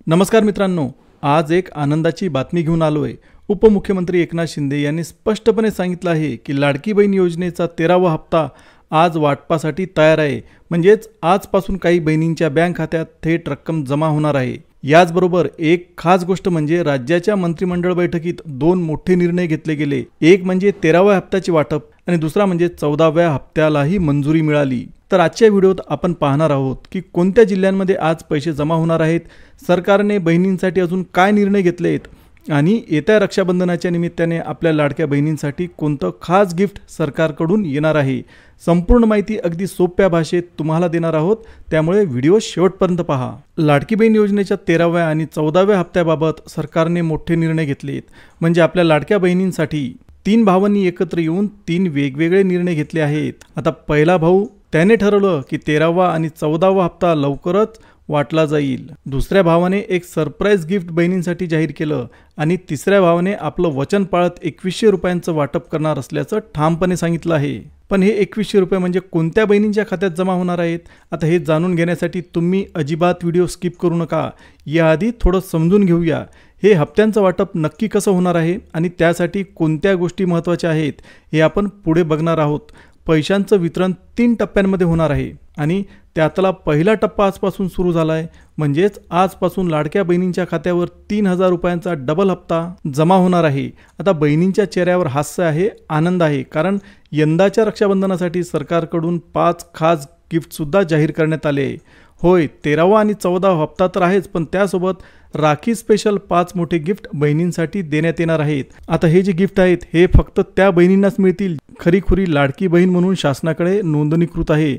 नमस्कार मित्रांनो, आज एक आनंदाची बातमी घेऊन आलोय। उपमुख्यमंत्री एकनाथ शिंदे यांनी स्पष्टपणे सांगितलं आहे की लाडकी बहीण योजनेचा 13वा हप्ता आज वाटपासाठी तयार आहे। म्हणजेच आजपासून काही बहिणींच्या बँक खात्यात थेट रक्कम जमा होणार आहे। याचबरोबर एक खास गोष्ट म्हणजे राज्याच्या मंत्रिमंडळ बैठकीत दोन मोठे निर्णय घेतले गेले। एक म्हणजे 13व्या हप्त्याचे वाटप आणि दुसरा म्हणजे 14व्या हप्त्यालाही मंजुरी मिळाली। तर आजच्या व्हिडिओत आपण पाहणार आहोत की कोणत्या जिल्ह्यांमध्ये आज पैसे जमा होणार आहेत, सरकारने बहिणींसाठी अजून काय निर्णय घेतलेत आणि येत्या रक्षाबंधनाच्या निमित्ताने आपल्या लाडक्या बहिणींसाठी कोणतं खास गिफ्ट सरकारकडून येणार आहे। संपूर्ण माहिती अगदी सोप्या भाषेत तुम्हाला देणार आहोत, त्यामुळे व्हिडिओ शेवटपर्यंत पहा। लाडकी बहीण योजनेच्या 13व्या आणि 14व्या हप्त्याबाबत सरकारने मोठे निर्णय घेतलेत। म्हणजे आपल्या लाडक्या बहिणींसाठी 3 भावांनी एकत्र येऊन 3 वेगवेगळे निर्णय घेतले आहेत। आता पहिला भाऊ त्याने ठरवलं की 13वा आणि 14वा हप्ता लवकरच वाटला जाईल। दुसऱ्या भावाने एक सरप्राईज गिफ्ट बहिणींसाठी जाहीर केलं आणि तिसऱ्या भावाने आपलं वचन पाळत 2100 रुपयांचं वाटप करणार असल्याचं ठामपणे सांगितलं आहे। पण हे 2100 रुपये म्हणजे कोणत्या बहिणींच्या खात्यात जमा होणार आहेत, आता हे जाणून घेण्यासाठी तुम्ही अजिबात व्हिडिओ स्किप करू नका। याआधी थोडं समजून घेऊया हे हप्त्यांचं वाटप नक्की कसं होणार आहे आणि त्यासाठी कोणत्या गोष्टी महत्त्वाच्या आहेत हे आपण पुढे बघणार आहोत। पैशांचं वितरण 3 टप्प्यांमध्ये होणार आहे आणि त्यातला पहिला टप्पा आजपासून सुरू झाला आहे। म्हणजेच आजपासून लाडक्या बहिणींच्या खात्यावर 3000 रुपयांचा डबल हप्ता जमा होणार आहे। आता बहिणींच्या चेहऱ्यावर हास्य आहे, आनंद आहे, कारण यंदाच्या रक्षाबंधनासाठी सरकारकडून 5 खास गिफ्टसुद्धा जाहीर करण्यात आले। होय, 13वा आणि 14वा हप्ता तर आहेच, पण त्यासोबत राखी स्पेशल 5 मोठे गिफ्ट बहिणींसाठी देण्यात येणार आहेत। आता हे जे गिफ्ट आहेत हे फक्त त्या बहिणींनाच मिळतील खरीखुरी लाडकी बहीण म्हणून शासनाकडे नोंदणीकृत आहे।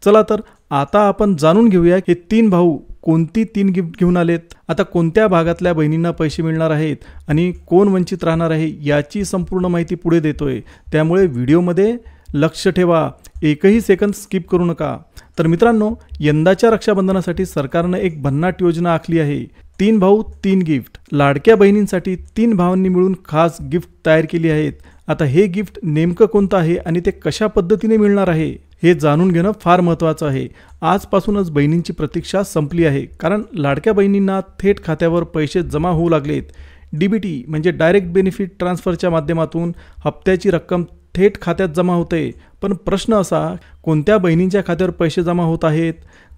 चला तर आता आपण जाणून घेऊया हे 3 भाऊ कोणती 3 गिफ्ट घेऊन आलेत, आता कोणत्या भागातल्या बहिणींना पैसे मिळणार आहेत आणि कोण वंचित राहणार आहे याची संपूर्ण माहिती पुढे देतोय। त्यामुळे व्हिडिओमध्ये लक्ष ठेवा, एकही सेकंद स्किप करू नका। तर मित्रांनो, यंदाच्या रक्षाबंधनासाठी सरकारने एक भन्नाट योजना आखली आहे। 3 भाऊ 3 गिफ्ट, लाडक्या बहिणींसाठी 3 भावांनी मिळून खास गिफ्ट तयार केली आहेत। आता हे गिफ्ट नेमकं कोणतं आहे आणि ते कशा पद्धतीने मिळणार आहे हे जाणून घेणं फार महत्त्वाचं आहे। आजपासूनच बहिणींची प्रतीक्षा संपली आहे, कारण लाडक्या बहिणींना थेट खात्यावर पैसे जमा होऊ लागलेत। डीबीटी म्हणजे डायरेक्ट बेनिफिट ट्रान्सफरच्या माध्यमातून हप्त्याची रक्कम थेट खात्यात जमा होते। पण प्रश्न असा, कोणत्या बहिणींच्या खात्यावर पैसे जमा होत आहेत,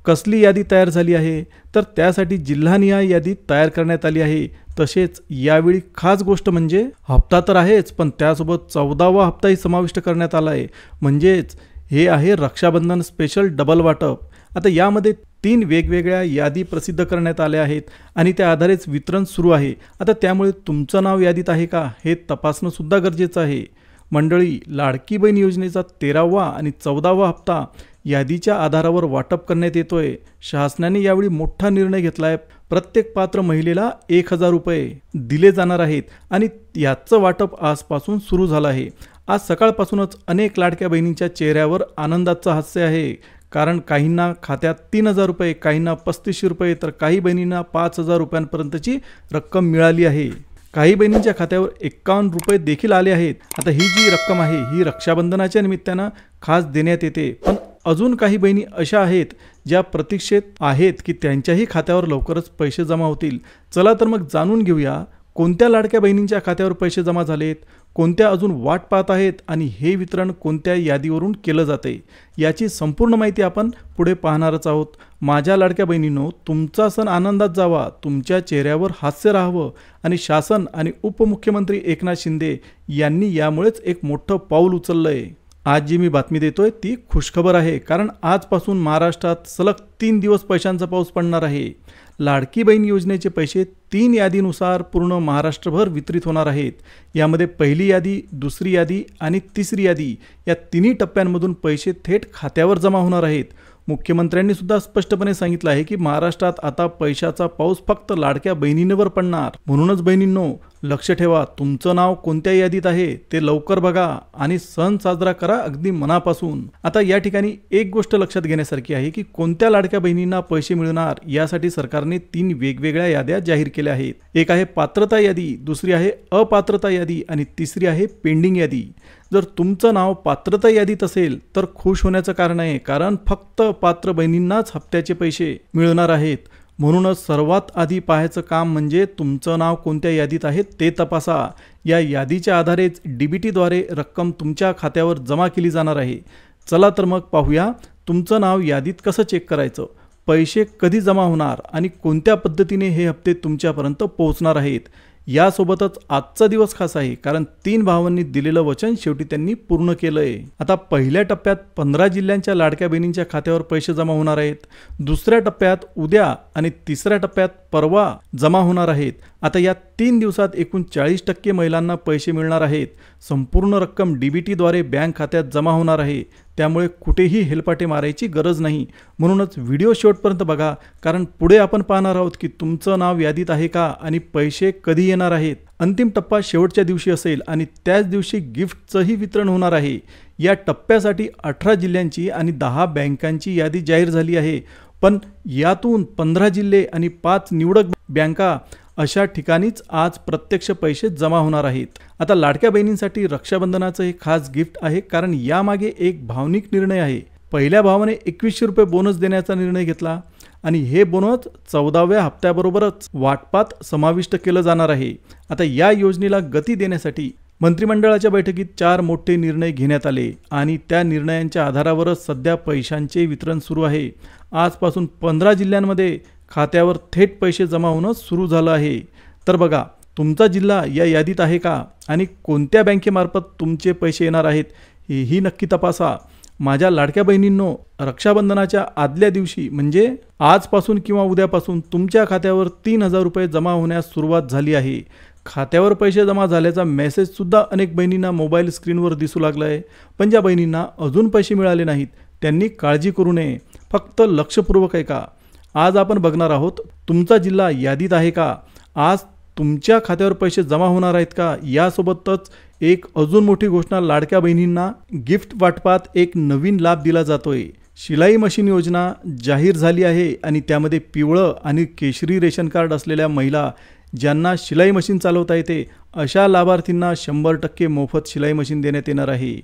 कसली यादी तयार झाली आहे, तर त्यासाठी जिल्हानिहाय यादी तयार करण्यात आली आहे। तसेच यावेळी खास गोष्ट म्हणजे हप्ता तर आहेच, पण त्यासोबत 14वा हप्ताही समाविष्ट करण्यात आला आहे। म्हणजेच हे आहे रक्षाबंधन स्पेशल डबल वाटप। आता यामध्ये 3 वेगवेगळ्या यादी प्रसिद्ध करण्यात आल्या आहेत आणि त्या आधारेच वितरण सुरू आहे। आता त्यामुळे तुमचं नाव यादीत आहे का हे तपासणं सुद्धा गरजेचं आहे। मंडळी, लाडकी बहीण योजनेचा 13वा आणि 14वा हप्ता यादीच्या आधारावर वाटप करण्यात येतोय। शासनाने यावेळी मोठा निर्णय घेतला आहे। प्रत्येक पात्र महिलेला 1000 रुपये दिले जाणार आहेत आणि याचं वाटप आजपासून सुरू झालं आहे। आज सकाळपासूनच अनेक लाडक्या बहिणींच्या चेहऱ्यावर आनंदाचं हास्य आहे, कारण काहींना खात्यात 3000 रुपये, काहींना 3500 रुपये, तर काही बहिणींना 5000 रुपयांपर्यंतची रक्कम मिळाली आहे। काही बहिणींच्या खात्यावर 51 रुपये देखील आले आहेत। आता ही जी रक्कम आहे ही रक्षाबंधनाच्या निमित्तानं खास देण्यात येते, पण अजून काही बहिणी अशा आहेत ज्या प्रतीक्षेत आहेत की त्यांच्याही खात्यावर लवकरच पैसे जमा होतील। चला तर मग जाणून घेऊया कोणत्या लाडक्या बहिणींच्या खात्यावर पैसे जमा झालेत, कोणत्या अजून वाट पाहत आहेत आणि हे वितरण कोणत्या यादीवरून केलं जाते याची संपूर्ण माहिती आपण पुढे पाहणारच आहोत। माझ्या लाडक्या बहिणींनो, तुमचा सण आनंदात जावा, तुमच्या चेहऱ्यावर हास्य राहावं आणि शासन आणि उपमुख्यमंत्री एकनाथ शिंदे यांनी यामुळेच एक मोठं पाऊल उचललंय। आज जी मी बातमी देतोय ती खुशखबर आहे, कारण आजपासून महाराष्ट्रात सलग 3 दिवस पैशांचा पाऊस पडणार आहे। लाडकी बहीण योजनेचे पैसे 3 यादीनुसार पूर्ण महाराष्ट्रभर वितरित होणार आहेत। यामध्ये पहिली यादी, दुसरी यादी आणि तिसरी यादी या 3 टप्प्यांमधून पैसे थेट खात्यावर जमा होणार आहेत। मुख्यमंत्र्यांनी सुद्धा स्पष्टपणे सांगितलं आहे की महाराष्ट्रात आता पैशाचा पाऊस फक्त लाडक्या बहिणींवर पडणार। म्हणूनच बहिणींनो, लक्ष ठेवा, तुमचं नाव कोणत्या यादीत आहे ते लवकर बघा आणि सण साजरा करा अगदी मनापासून। आता या ठिकाणी एक गोष्ट लक्षात घेण्यासारखी आहे की कोणत्या लाडक्या बहिणींना पैसे मिळणार यासाठी सरकारने 3 वेगवेगळ्या याद्या जाहीर केल्या आहेत। एक आहे पात्रता यादी, दुसरी आहे अपात्रता यादी आणि तिसरी आहे पेंडिंग यादी। जर तुमचं नाव पात्रता यादीत असेल तर खुश होण्याचं कारण आहे, कारण फक्त पात्र बहिणींनाच हप्त्याचे पैसे मिळणार आहेत। म्हणूनच सर्वात आधी पाहायचं काम म्हणजे तुमचं नाव कोणत्या यादीत आहे ते तपासा. या यादीच्या आधारेच DBTद्वारे रक्कम तुमच्या खात्यावर जमा केली जाणार आहे. चला तर मग पाहूया तुमचं नाव यादीत कसं चेक करायचं, पैसे कधी जमा होणार आणि कोणत्या पद्धतीने हे हप्ते तुमच्यापर्यंत पोहोचणार आहेत. यासोबतच आजचा दिवस खास आहे कारण 3 भावांनी दिलेलं वचन शेवटी त्यांनी पूर्ण केलंय. आता पहिल्या टप्प्यात 15 जिल्ह्यांच्या लाडक्या बहिणींच्या खात्यावर पैसे जमा होणार आहेत. दुसऱ्या टप्प्यात उद्या आणि तिसऱ्या टप्प्यात परवा जमा होणार आहेत. आता या 3 दिवसात एकूण 40% महिलांना पैसे मिळणार आहेत. संपूर्ण रक्कम DBTद्वारे बँक खात्यात जमा होणार आहे. त्यामुळे कुठेही हेलपाटे मारायची गरज नाही. म्हणूनच व्हिडिओ शेवटपर्यंत बघा कारण पुढे आपण पाहणार आहोत की तुमचं नाव यादीत आहे का आणि पैसे कधी येणार आहेत. अंतिम टप्पा शेवटच्या दिवशी असेल आणि त्याच दिवशी गिफ्टचंही वितरण होणार आहे. या टप्प्यासाठी 18 जिल्ह्यांची आणि 10 बँकांची यादी जाहीर झाली आहे. पण यातून 15 जिल्हे आणि 5 निवडक बँका अशा ठिकाणीच आज प्रत्यक्ष पैसे जमा होणार आहेत. आता लाडक्या बहिणींसाठी रक्षाबंधनाचं हे खास गिफ्ट आहे कारण यामागे एक भावनिक निर्णय आहे. पहिल्या भावाने 2100 रुपये बोनस देण्याचा निर्णय घेतला आणि हे बोनस 14व्या हप्त्याबरोबरच वाटपात समाविष्ट केलं जाणार आहे. आता या योजनेला गती देण्यासाठी मंत्रिमंडळाच्या बैठकीत 4 मोठे निर्णय घेण्यात आले आणि त्या निर्णयांच्या आधारावरच सध्या पैशांचे वितरण सुरू आहे. आजपासून 15 जिल्ह्यांमध्ये खात्यावर थेट पैसे जमा होणं सुरू झालं आहे. तर बघा तुमचा जिल्हा या यादीत आहे का आणि कोणत्या बँकेमार्फत तुमचे पैसे येणार आहेत हेही नक्की तपासा. माझ्या लाडक्या बहिणींनो, रक्षाबंधनाच्या आदल्या दिवशी म्हणजे आजपासून किंवा उद्यापासून तुमच्या खात्यावर 3000 रुपये जमा होण्यास सुरुवात झाली आहे. खात्यावर पैसे जमा झाल्याचा मेसेजसुद्धा अनेक बहिणींना मोबाईल स्क्रीनवर दिसू लागला आहे. पण ज्या बहिणींना अजून पैसे मिळाले नाहीत त्यांनी काळजी करू नये. फक्त लक्षपूर्वक ऐका. आज आपण बघणार आहोत तुमचा जिल्हा यादीत आहे का, आज तुमच्या खात्यावर पैसे जमा होणार आहेत का. यासोबतच एक अजून मोठी घोषणा, लाडक्या बहिणींना गिफ्ट वाटपात एक नवीन लाभ दिला जातोय. शिलाई मशीन योजना जाहीर झाली आहे आणि त्यामध्ये पिवळं आणि केशरी रेशन कार्ड असलेल्या महिला ज्यांना शिलाई मशीन चालवता येते अशा लाभार्थींना 100% मोफत शिलाई मशीन देण्यात येणार आहे.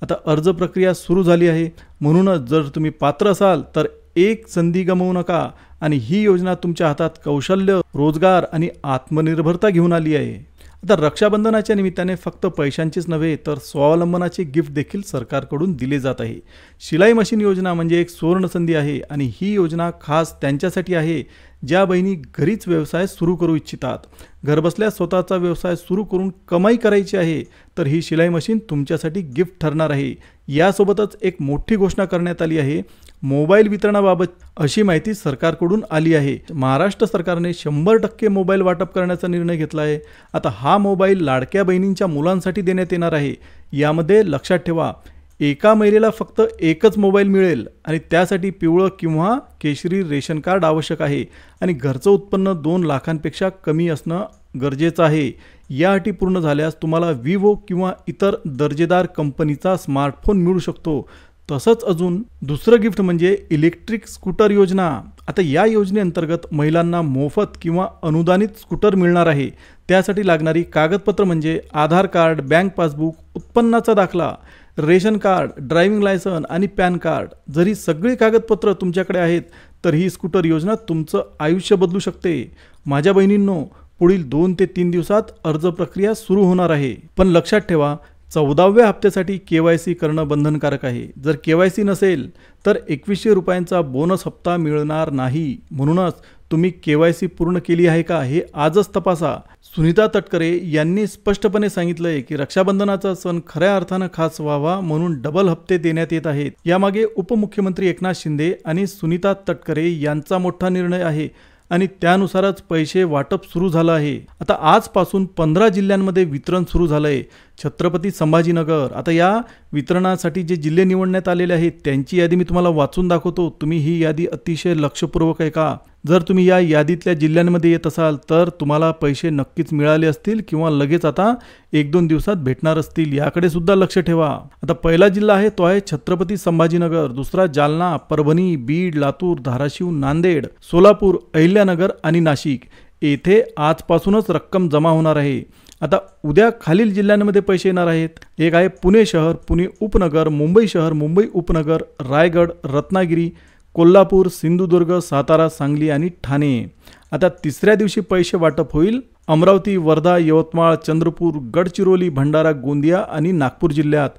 आता अर्ज प्रक्रिया सुरू झाली आहे. म्हणूनच जर तुम्ही पात्र असाल तर एक संधी गमावू नका आणि ही योजना तुमच्या हातात कौशल्य, रोजगार आणि आत्मनिर्भरता घेऊन आली आहे. आता रक्षाबंधनाच्या निमित्ताने फक्त पैशांचेच नव्हे तर स्वावलंबनाचे गिफ्ट देखील सरकारकडून दिले जात आहे. शिलाई मशीन योजना म्हणजे एक सुवर्ण संधी आहे आणि ही योजना खास त्यांच्यासाठी आहे ज्या बहिणी घरीच व्यवसाय सुरू करू इच्छितात. घरबसल्या स्वतःचा व्यवसाय सुरू करून कमाई करायची आहे तर ही शिलाई मशीन तुमच्यासाठी गिफ्ट ठरणार आहे. यासोबतच एक मोठी घोषणा करण्यात आली आहे. मोबाईल वितरणाबाबत अशी माहिती सरकारकडून आली आहे. महाराष्ट्र सरकारने 100% मोबाईल वाटप करण्याचा निर्णय घेतला आहे. आता हा मोबाईल लाडक्या बहिणींच्या मुलांसाठी देण्यात येणार आहे. यामध्ये लक्षात ठेवा, एका महिलेला फक्त एकच मोबाईल मिळेल आणि त्यासाठी पिवळं किंवा केशरी रेशन कार्ड आवश्यक आहे आणि घरचं उत्पन्न 2 लाखांपेक्षा कमी असणं गरजेचं आहे. या अटी पूर्ण झाल्यास तुम्हाला विवो किंवा इतर दर्जेदार कंपनीचा स्मार्टफोन मिळू शकतो. तसंच अजून दुसरं गिफ्ट म्हणजे इलेक्ट्रिक स्कूटर योजना. आता या योजनेअंतर्गत महिलांना मोफत किंवा अनुदानित स्कूटर मिळणार आहे. त्यासाठी लागणारी कागदपत्र म्हणजे आधार कार्ड, बँक पासबुक, उत्पन्नाचा दाखला, रेशन कार्ड, ड्रायव्हिंग लायसन आणि पॅन कार्ड. जरी सगळी कागदपत्र तुमच्याकडे आहेत तर ही स्कूटर योजना तुमचं आयुष्य बदलू शकते. माझ्या बहिणींनो, पुढील 2 ते 3 दिवसात अर्ज प्रक्रिया सुरू होणार आहे. पण लक्षात ठेवा, 14व्या हप्त्यासाठी KYC करणं बंधनकारक आहे. जर KYC नसेल तर 2100 रुपयांचा बोनस हप्ता मिळणार नाही. म्हणूनच तुम्ही KYC पूर्ण केली आहे का हे आजच तपासा. सुनीता तटकरे यांनी स्पष्टपणे सांगितलंय की रक्षाबंधनाचा सण खऱ्या अर्थानं खास व्हावा म्हणून डबल हप्ते देण्यात येत आहेत. यामागे उपमुख्यमंत्री एकनाथ शिंदे आणि सुनीता तटकरे यांचा मोठा निर्णय आहे आणि त्यानुसारच पैसे वाटप सुरू झालं आहे. आता आजपासून 15 जिल्ह्यांमध्ये वितरण सुरू झालंय. छत्रपती संभाजीनगर. आता या वितरणासाठी जे जिल्हे निवडण्यात आलेले आहेत त्यांची यादी मी तुम्हाला वाचून दाखवतो. तुम्ही ही यादी अतिशय लक्षपूर्वक ऐका. जर तुम्ही या यादीतल्या जिल्ह्यांमध्ये येत असाल तर तुम्हाला पैसे नक्कीच मिळाले असतील किंवा लगेच आता 1-2 दिवसात भेटणार असतील. याकडे सुद्धा लक्ष ठेवा. आता पहिला जिल्हा आहे तो आहे छत्रपती संभाजीनगर. दुसरा जालना, परभणी, बीड, लातूर, धाराशिव, नांदेड, सोलापूर, अहिल्यानगर आणि नाशिक. येथे आजपासूनच रक्कम जमा होणार आहे. आता उद्या खालील जिल्ह्यांमध्ये पैसे येणार आहेत. एक आहे पुणे शहर, पुणे उपनगर, मुंबई शहर, मुंबई उपनगर, रायगड, रत्नागिरी, कोल्हापूर, सिंधुदुर्ग, सातारा, सांगली आणि ठाणे. आता तिसऱ्या दिवशी पैसे वाटप होईल अमरावती, वर्धा, यवतमाळ, चंद्रपूर, गडचिरोली, भंडारा, गोंदिया आणि नागपूर जिल्ह्यात.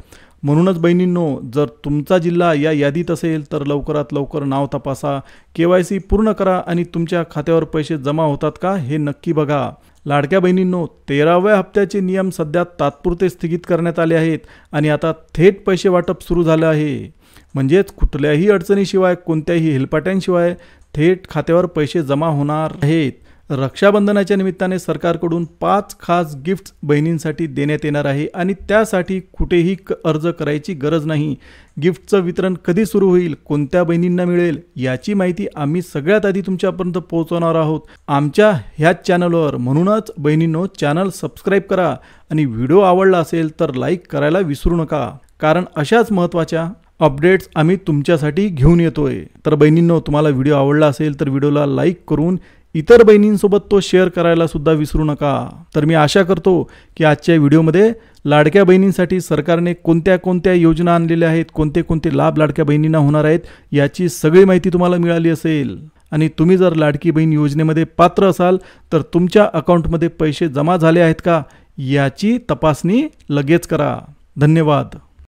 म्हणूनच बहिणींनो, जर तुमचा जिल्हा या यादीत असेल तर लवकरात लवकर नाव तपासा, KYC पूर्ण करा आणि तुमच्या खात्यावर पैसे जमा होतात का हे नक्की बघा. लाडक्या बहिणींनो, 13व्या हप्त्याचे नियम सध्या तात्पुरते स्थगित करण्यात आले आहेत आणि आता थेट पैसे वाटप सुरू झालं आहे. म्हणजेच कुठल्याही अडचणीशिवाय, कोणत्याही हेलपाट्यांशिवाय थेट खात्यावर पैसे जमा होणार आहेत. रक्षाबंधनाच्या निमित्ताने सरकारकडून 5 खास गिफ्ट्स बहिणींसाठी देण्यात येणार आहे आणि त्यासाठी कुठेही अर्ज करायची गरज नाही. गिफ्टचं वितरण कधी सुरू होईल, कोणत्या बहिणींना मिळेल याची माहिती आम्ही सगळ्यात आधी तुमच्यापर्यंत पोहोचवणार आहोत आमच्या ह्याच चॅनलवर. म्हणूनच बहिणींनो, चॅनल सबस्क्राईब करा आणि व्हिडिओ आवडला असेल तर लाईक करायला विसरू नका, कारण अशाच महत्त्वाच्या अपडेट्स आम्ही तुमच्यासाठी घेऊन येतोय. तर बहिणींनो, तुम्हाला व्हिडिओ आवडला असेल तर व्हिडिओला लाईक करून इतर बहिणींसोबत तो शेअर करायला सुद्धा विसरू नका. तर मी आशा करतो की आजच्या व्हिडिओमध्ये लाडक्या बहिणींसाठी सरकारने कोणत्या कोणत्या योजना आणलेल्या आहेत, कोणते कोणते लाभ लाडक्या बहिणींना होणार आहेत याची सगळी माहिती तुम्हाला मिळाली असेल. आणि तुम्ही जर लाडकी बहीण योजनेमध्ये पात्र असाल तर तुमच्या अकाउंटमध्ये पैसे जमा झाले आहेत का याची तपासणी लगेच करा. धन्यवाद.